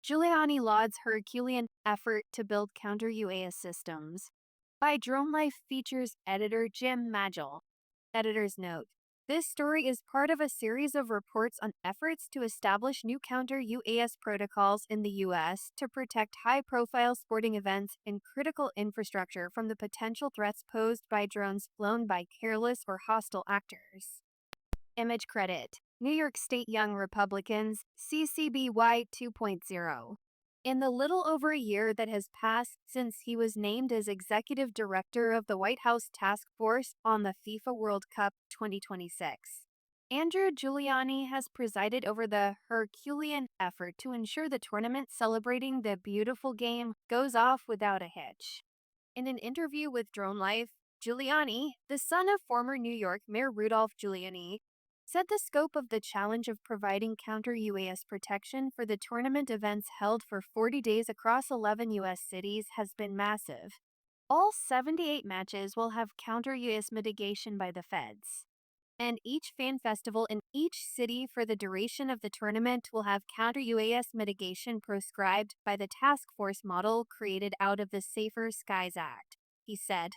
Giuliani lauds Herculean effort to build counter-UAS systems. By DroneLife features editor Jim Magill. Editor's note. This story is part of a series of reports on efforts to establish new counter-UAS protocols in the U.S. to protect high-profile sporting events and critical infrastructure from the potential threats posed by drones flown by careless or hostile actors. Image credit. New York State Young Republicans, CCBY 2.0. In the little over a year that has passed since he was named as executive director of the White House Task Force on the FIFA World Cup 2026, Andrew Giuliani has presided over the Herculean effort to ensure the tournament celebrating the beautiful game goes off without a hitch. In an interview with DroneLife, Giuliani, the son of former New York Mayor Rudolph Giuliani, said the scope of the challenge of providing counter-UAS protection for the tournament events held for 40 days across 11 U.S. cities has been massive. All 78 matches will have counter-UAS mitigation by the feds. And each fan festival in each city for the duration of the tournament will have counter-UAS mitigation prescribed by the task force model created out of the Safer Skies Act, he said.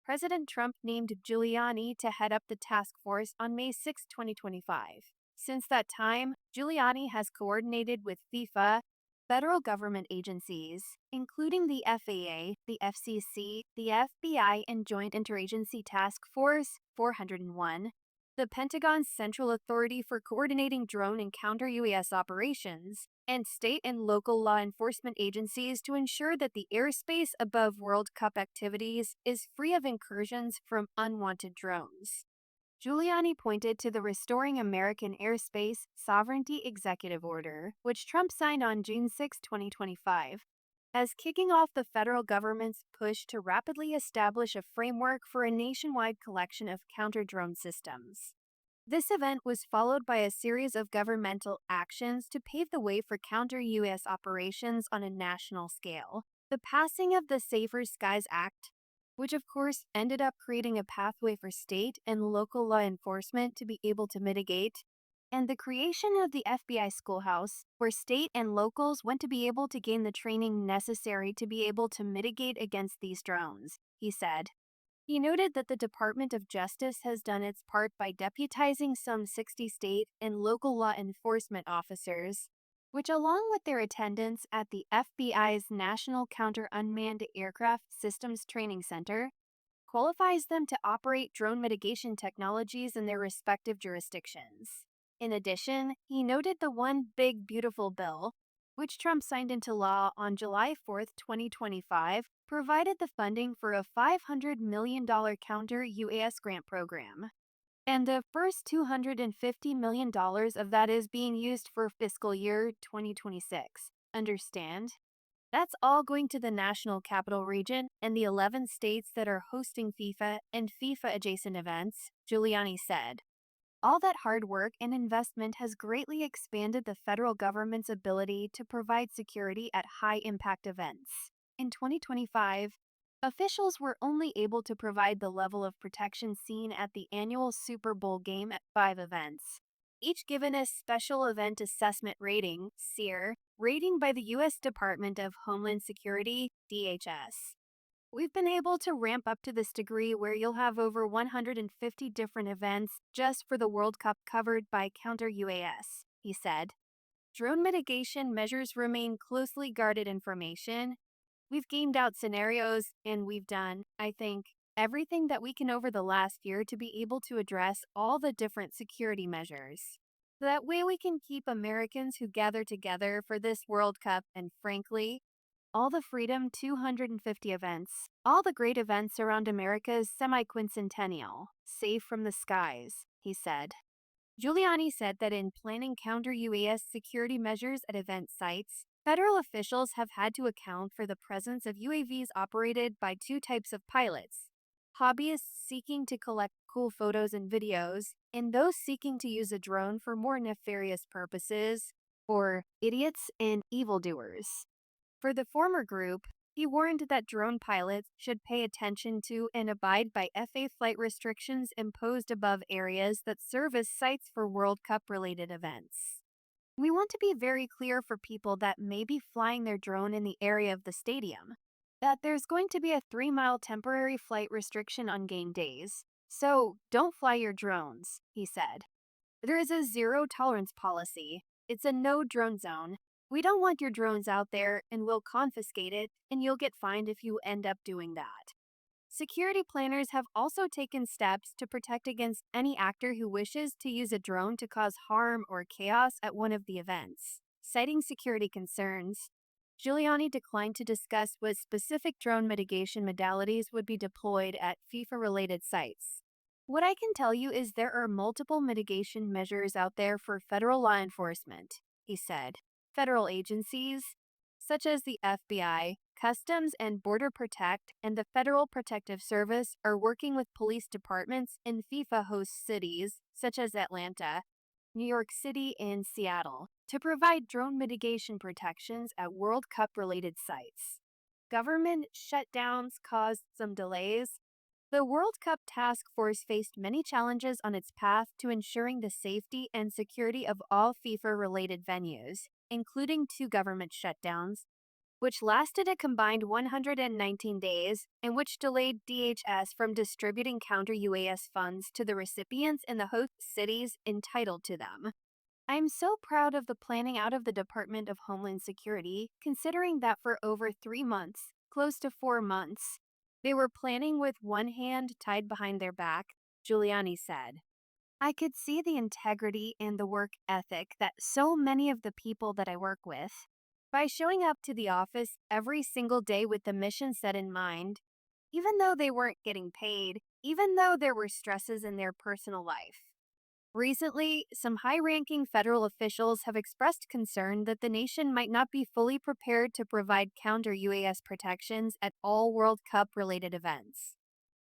President Trump named Giuliani to head up the task force on May 6, 2025. Since that time, Giuliani has coordinated with FIFA, federal government agencies, including the FAA, the FCC, the FBI, and Joint Interagency Task Force 401, the Pentagon's Central Authority for Coordinating Drone and Counter-UAS Operations, and state and local law enforcement agencies to ensure that the airspace above World Cup activities is free of incursions from unwanted drones. Giuliani pointed to the Restoring American Airspace Sovereignty Executive Order, which Trump signed on June 6, 2025, as kicking off the federal government's push to rapidly establish a framework for a nationwide collection of counter-drone systems. This event was followed by a series of governmental actions to pave the way for counter-UAS operations on a national scale. The passing of the Safer Skies Act, which of course ended up creating a pathway for state and local law enforcement to be able to mitigate, and the creation of the FBI schoolhouse, where state and locals went to be able to gain the training necessary to be able to mitigate against these drones, he said. He noted that the Department of Justice has done its part by deputizing some 60 state and local law enforcement officers, which, along with their attendance at the FBI's National Counter-Unmanned Aircraft Systems Training Center, qualifies them to operate drone mitigation technologies in their respective jurisdictions. In addition, he noted the One Big Beautiful Bill, which Trump signed into law on July 4, 2025, provided the funding for a $500 million counter-UAS grant program. And the first $250 million of that is being used for fiscal year 2026. Understand? That's all going to the National Capital Region and the 11 states that are hosting FIFA and FIFA-adjacent events, Giuliani said. All that hard work and investment has greatly expanded the federal government's ability to provide security at high-impact events. In 2025, officials were only able to provide the level of protection seen at the annual Super Bowl game at 5 events, each given a Special Event Assessment Rating (SEER) rating by the U.S. Department of Homeland Security, DHS. We've been able to ramp up to this degree where you'll have over 150 different events just for the World Cup covered by counter-UAS, he said. Drone mitigation measures remain closely guarded information. We've gamed out scenarios, and we've done, I think, everything that we can over the last year to be able to address all the different security measures. That way we can keep Americans who gather together for this World Cup and, frankly, all the Freedom 250 events, all the great events around America's semi-quincentennial, safe from the skies, he said. Giuliani said that in planning counter-UAS security measures at event sites, federal officials have had to account for the presence of UAVs operated by two types of pilots: hobbyists seeking to collect cool photos and videos, and those seeking to use a drone for more nefarious purposes, or idiots and evildoers. For the former group, he warned that drone pilots should pay attention to and abide by FAA flight restrictions imposed above areas that serve as sites for World Cup-related events. We want to be very clear for people that may be flying their drone in the area of the stadium that there's going to be a 3-mile temporary flight restriction on game days. So don't fly your drones, he said. There is a zero tolerance policy. It's a no drone zone. We don't want your drones out there and we'll confiscate it, and you'll get fined if you end up doing that. Security planners have also taken steps to protect against any actor who wishes to use a drone to cause harm or chaos at one of the events. Citing security concerns, Giuliani declined to discuss what specific drone mitigation modalities would be deployed at FIFA related sites. What I can tell you is there are multiple mitigation measures out there for federal law enforcement, he said. Federal agencies, such as the FBI, Customs and Border Protect, and the Federal Protective Service, are working with police departments in FIFA host cities, such as Atlanta, New York City, and Seattle, to provide drone mitigation protections at World Cup related sites. Government shutdowns caused some delays. The World Cup task force faced many challenges on its path to ensuring the safety and security of all FIFA related venues, including 2 government shutdowns, which lasted a combined 119 days and which delayed DHS from distributing counter-UAS funds to the recipients in the host cities entitled to them. I'm so proud of the planning out of the Department of Homeland Security, considering that for over 3 months, close to 4 months, they were planning with one hand tied behind their back, Giuliani said. I could see the integrity and the work ethic that so many of the people that I work with. By showing up to the office every single day with the mission set in mind, even though they weren't getting paid, even though there were stresses in their personal life. Recently, some high ranking federal officials have expressed concern that the nation might not be fully prepared to provide counter UAS protections at all World Cup related events.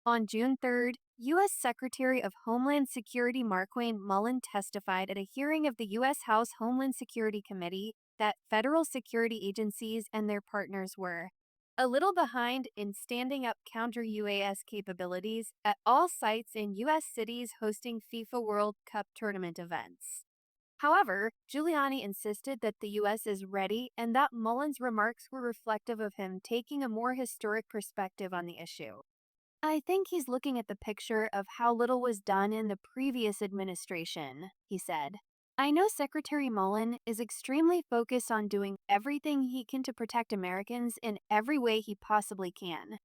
On June 3rd, U.S. Secretary of Homeland Security Markwayne Mullin testified at a hearing of the U.S. House Homeland Security Committee that federal security agencies and their partners were a little behind in standing up counter UAS capabilities at all sites in U.S. cities hosting FIFA World Cup tournament events. However, Giuliani insisted that the U.S. is ready and that Mullin's remarks were reflective of him taking a more historic perspective on the issue. I think he's looking at the picture of how little was done in the previous administration, he said. I know Secretary Mullin is extremely focused on doing everything he can to protect Americans in every way he possibly can.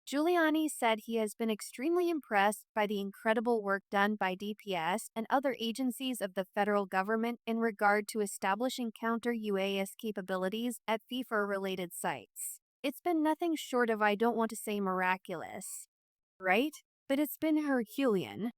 Giuliani said he has been extremely impressed by the incredible work done by DPS and other agencies of the federal government in regard to establishing counter-UAS capabilities at FIFA-related sites. It's been nothing short of, I don't want to say miraculous, right? But it's been Herculean.